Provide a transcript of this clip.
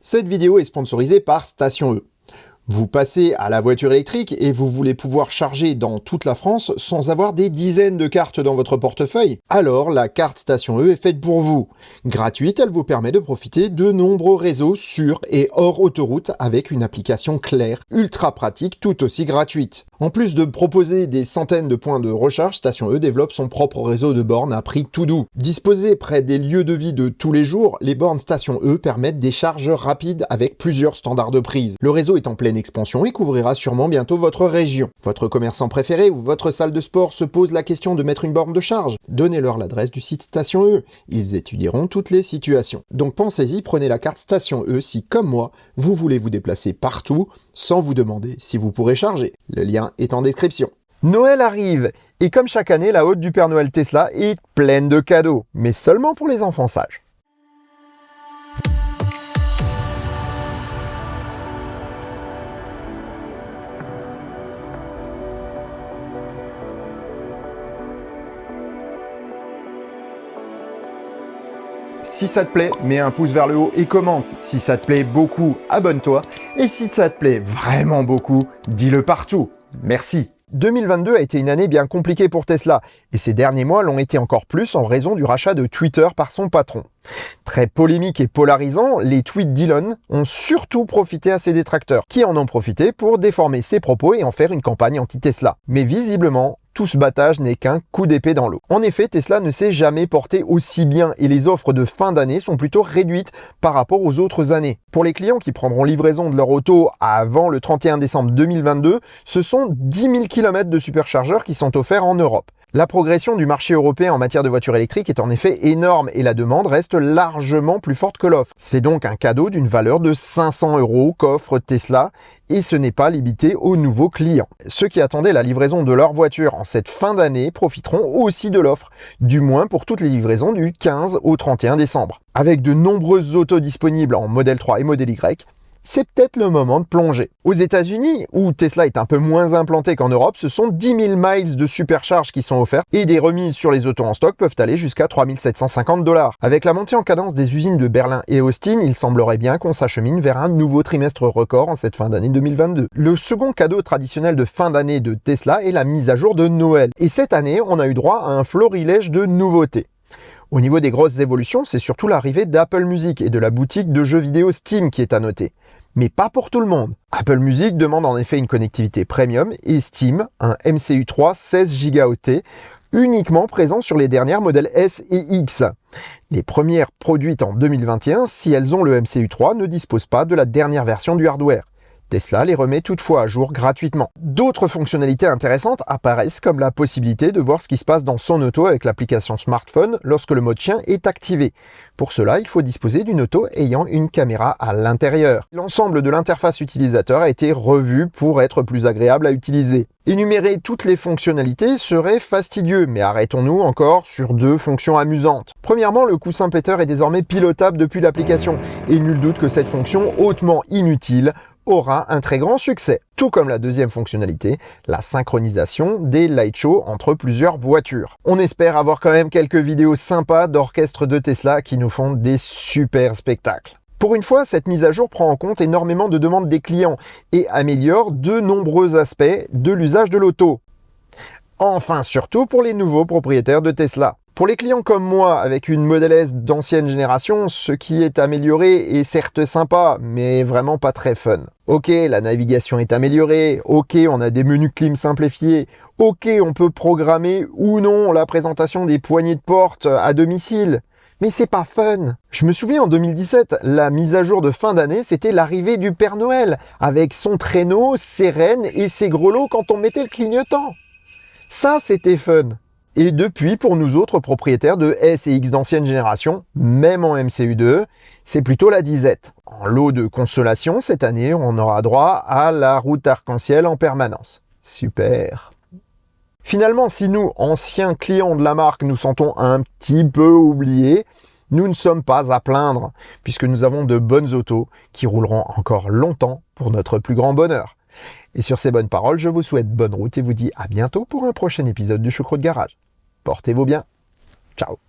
Cette vidéo est sponsorisée par Station E. Vous passez à la voiture électrique et vous voulez pouvoir charger dans toute la France sans avoir des dizaines de cartes dans votre portefeuille? Alors la carte Station E est faite pour vous. Gratuite, elle vous permet de profiter de nombreux réseaux sur et hors autoroute avec une application claire, ultra pratique, tout aussi gratuite. En plus de proposer des centaines de points de recharge, Station E développe son propre réseau de bornes à prix tout doux. Disposées près des lieux de vie de tous les jours, les bornes Station E permettent des charges rapides avec plusieurs standards de prise. Le réseau est en pleine expansion et couvrira sûrement bientôt votre région. Votre commerçant préféré ou votre salle de sport se pose la question de mettre une borne de charge? Donnez-leur l'adresse du site Station E. Ils étudieront toutes les situations. Donc pensez-y, prenez la carte Station E si, comme moi, vous voulez vous déplacer partout sans vous demander si vous pourrez charger. Le lien est en description. Noël arrive, et comme chaque année, la hotte du Père Noël Tesla est pleine de cadeaux, mais seulement pour les enfants sages. Si ça te plaît, mets un pouce vers le haut et commente. Si ça te plaît beaucoup, abonne-toi. Et si ça te plaît vraiment beaucoup, dis-le partout. Merci. 2022 a été une année bien compliquée pour Tesla, et ces derniers mois l'ont été encore plus en raison du rachat de Twitter par son patron. Très polémique et polarisant, les tweets d'Elon ont surtout profité à ses détracteurs, qui en ont profité pour déformer ses propos et en faire une campagne anti-Tesla. Mais visiblement, tout ce battage n'est qu'un coup d'épée dans l'eau. En effet, Tesla ne s'est jamais porté aussi bien et les offres de fin d'année sont plutôt réduites par rapport aux autres années. Pour les clients qui prendront livraison de leur auto avant le 31 décembre 2022, ce sont 10 000 km de superchargeurs qui sont offerts en Europe. La progression du marché européen en matière de voitures électriques est en effet énorme et la demande reste largement plus forte que l'offre. C'est donc un cadeau d'une valeur de 500 € qu'offre Tesla et ce n'est pas limité aux nouveaux clients. Ceux qui attendaient la livraison de leur voiture en cette fin d'année profiteront aussi de l'offre, du moins pour toutes les livraisons du 15 au 31 décembre. Avec de nombreuses autos disponibles en Model 3 et Model Y, c'est peut-être le moment de plonger. Aux États-Unis, où Tesla est un peu moins implanté qu'en Europe, ce sont 10 000 miles de supercharge qui sont offerts et des remises sur les autos en stock peuvent aller jusqu'à 3 750 $. Avec la montée en cadence des usines de Berlin et Austin, il semblerait bien qu'on s'achemine vers un nouveau trimestre record en cette fin d'année 2022. Le second cadeau traditionnel de fin d'année de Tesla est la mise à jour de Noël. Et cette année, on a eu droit à un florilège de nouveautés. Au niveau des grosses évolutions, c'est surtout l'arrivée d'Apple Music et de la boutique de jeux vidéo Steam qui est à noter. Mais pas pour tout le monde. Apple Music demande en effet une connectivité premium et Steam, un MCU 3 16 Go uniquement présent sur les dernières modèles S et X. Les premières produites en 2021, si elles ont le MCU 3, ne disposent pas de la dernière version du hardware. Tesla les remet toutefois à jour gratuitement. D'autres fonctionnalités intéressantes apparaissent comme la possibilité de voir ce qui se passe dans son auto avec l'application smartphone lorsque le mode chien est activé. Pour cela, il faut disposer d'une auto ayant une caméra à l'intérieur. L'ensemble de l'interface utilisateur a été revu pour être plus agréable à utiliser. Énumérer toutes les fonctionnalités serait fastidieux, mais arrêtons-nous encore sur deux fonctions amusantes. Premièrement, le coussin péteur est désormais pilotable depuis l'application, et nul doute que cette fonction hautement inutile aura un très grand succès. Tout comme la deuxième fonctionnalité, la synchronisation des light shows entre plusieurs voitures. On espère avoir quand même quelques vidéos sympas d'orchestre de Tesla qui nous font des super spectacles. Pour une fois, cette mise à jour prend en compte énormément de demandes des clients et améliore de nombreux aspects de l'usage de l'auto. Enfin, surtout pour les nouveaux propriétaires de Tesla. Pour les clients comme moi, avec une Model S d'ancienne génération, ce qui est amélioré est certes sympa, mais vraiment pas très fun. Ok, la navigation est améliorée, ok, on a des menus clim simplifiés, ok, on peut programmer ou non la présentation des poignées de porte à domicile. Mais c'est pas fun. Je me souviens en 2017, la mise à jour de fin d'année, c'était l'arrivée du Père Noël, avec son traîneau, ses rennes et ses grelots quand on mettait le clignotant. Ça, c'était fun. Et depuis, pour nous autres propriétaires de S et X d'ancienne génération, même en MCU2, c'est plutôt la disette. En lot de consolation, cette année, on aura droit à la route arc-en-ciel en permanence. Super. Finalement, si nous, anciens clients de la marque, nous sentons un petit peu oubliés, nous ne sommes pas à plaindre, puisque nous avons de bonnes autos qui rouleront encore longtemps pour notre plus grand bonheur. Et sur ces bonnes paroles, je vous souhaite bonne route et vous dis à bientôt pour un prochain épisode du Choucroute Garage. Portez-vous bien. Ciao.